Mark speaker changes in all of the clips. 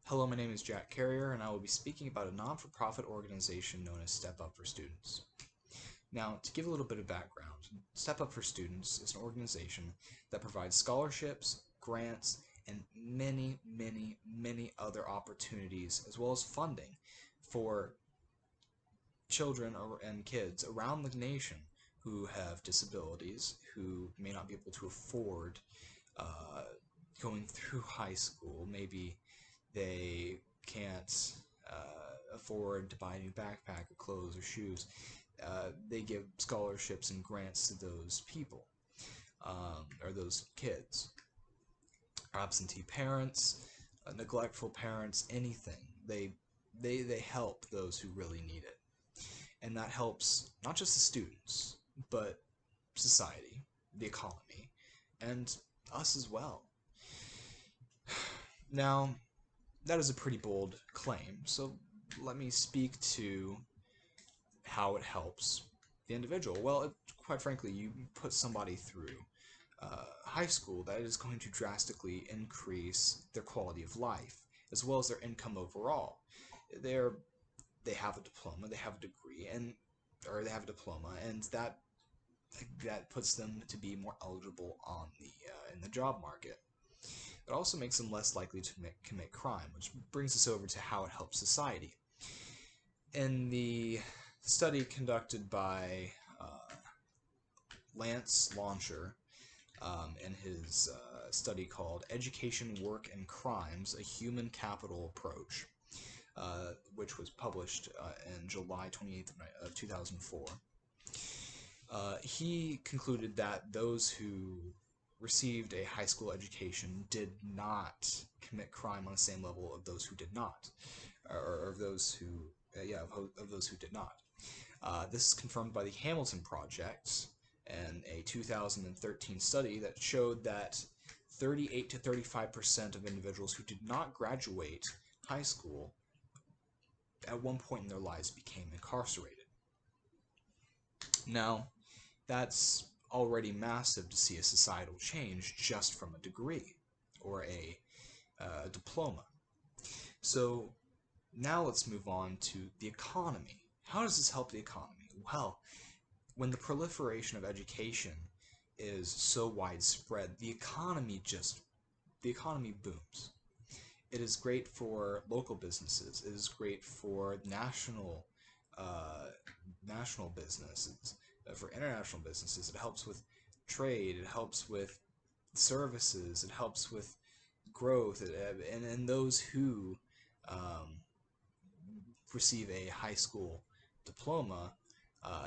Speaker 1: Hello, my name is Jack Carrier, and I will be speaking about a non-for-profit organization known as Step Up for Students. Now, to give a little bit of background, Step Up for Students is an organization that provides scholarships, grants, and many other opportunities, as well as funding for children and kids around the nation who have disabilities, who may not be able to afford uh, going through high school. Maybe they can't afford to buy a new backpack or clothes or shoes. They give scholarships and grants to those people, or those kids. Absentee parents, neglectful parents, anything. They help those who really need it. And that helps not just the students, but society, the economy, and us as well. Now, that is a pretty bold claim, so let me speak to how it helps the individual. Well, quite frankly, you put somebody through high school, that is going to drastically increase their quality of life, as well as their income overall. They're, they have a diploma, they have a degree, or they have a diploma, and that puts them to be more eligible on in the job market. It also makes them less likely to commit crime, which brings us over to how it helps society. In the study conducted by Lance Launcher in his study called Education, Work, and Crimes, A Human Capital Approach, which was published in July 28th of 2004, he concluded that those who received a high school education did not commit crime on the same level of those who did not, or of those who, of those who did not. This is confirmed by the Hamilton Project and a 2013 study that showed that 38 to 35% of individuals who did not graduate high school at one point in their lives became incarcerated. Now, that's already massive to see a societal change just from a degree or a diploma. So now let's move on to the economy. How does this help the economy? Well, when the proliferation of education is so widespread, the economy booms. It is great for local businesses. It is great for national businesses, for international businesses. It helps with trade. It helps with services. It helps with growth. And those who receive a high school diploma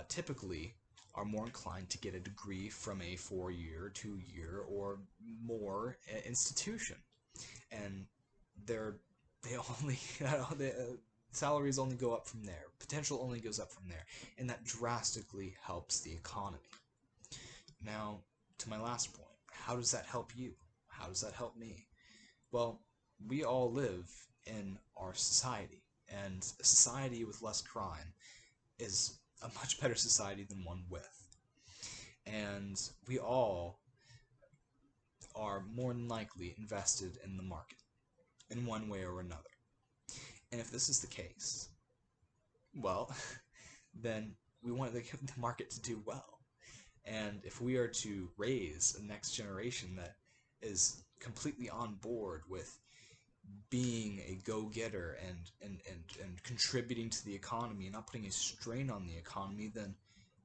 Speaker 1: typically are more inclined to get a degree from a 4-year, 2-year, or more institution, and they only salaries only go up from there. Potential only goes up from there, and that drastically helps the economy. Now, to my last point, how does that help you? How does that help me? Well, we all live in our society, and a society with less crime is a much better society than one with. And we all are more than likely invested in the market in one way or another. And if this is the case, well, then we want the market to do well. And if we are to raise a next generation that is completely on board with being a go-getter and contributing to the economy and not putting a strain on the economy, then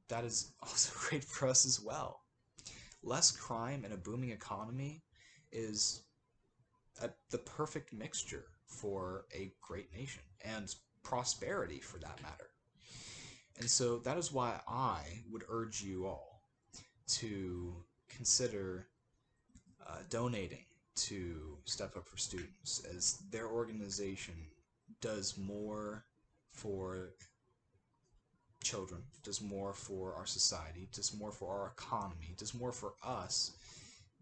Speaker 1: that is also great for us as well. Less crime and a booming economy is the perfect mixture for a great nation and prosperity, for that matter. And so that is why I would urge you all to consider donating to Step Up for Students, as their organization does more for children, does more for our society, does more for our economy, does more for us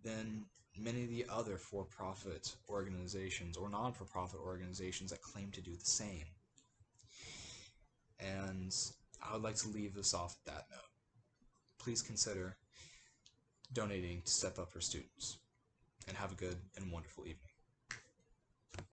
Speaker 1: than many of the other for-profit organizations or non-for-profit organizations that claim to do the same. And I would like to leave this off with that note. Please consider donating to Step Up for Students, and have a good and wonderful evening.